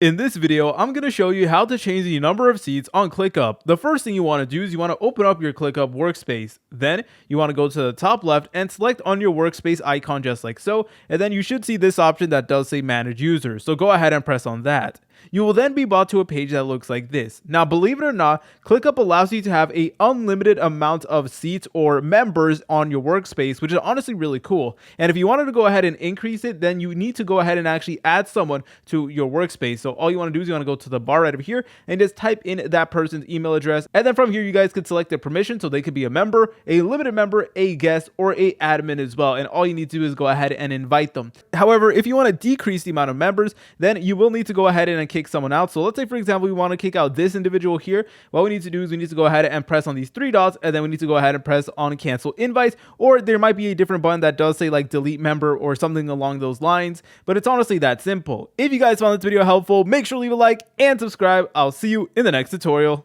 In this video, I'm going to show you how to change the number of seats on Clickup. The first thing you want to do is you want to open up your Clickup workspace. Then you want to go to the top left and select on your workspace icon just like so. And then you should see this option that does say manage users. So go ahead and press on that. You will then be brought to a page that looks like this. Now, believe it or not, Clickup allows you to have an unlimited amount of seats or members on your workspace, which is honestly really cool. And if you wanted to go ahead and increase it, then you need to go ahead and actually add someone to your workspace. So all you want to do is you want to go to the bar right over here and just type in that person's email address. And then from here, you guys could select their permission. So they could be a member, a limited member, a guest, or a admin as well. And all you need to do is go ahead and invite them. However, if you want to decrease the amount of members, then you will need to go ahead and kick someone out. So let's say, for example, we want to kick out this individual here. What we need to do is we need to go ahead and press on these three dots, and then we need to go ahead and press on cancel invites, or there might be a different button that does say like delete member or something along those lines, but it's honestly that simple. If you guys found this video helpful, make sure to leave a like and subscribe. I'll see you in the next tutorial.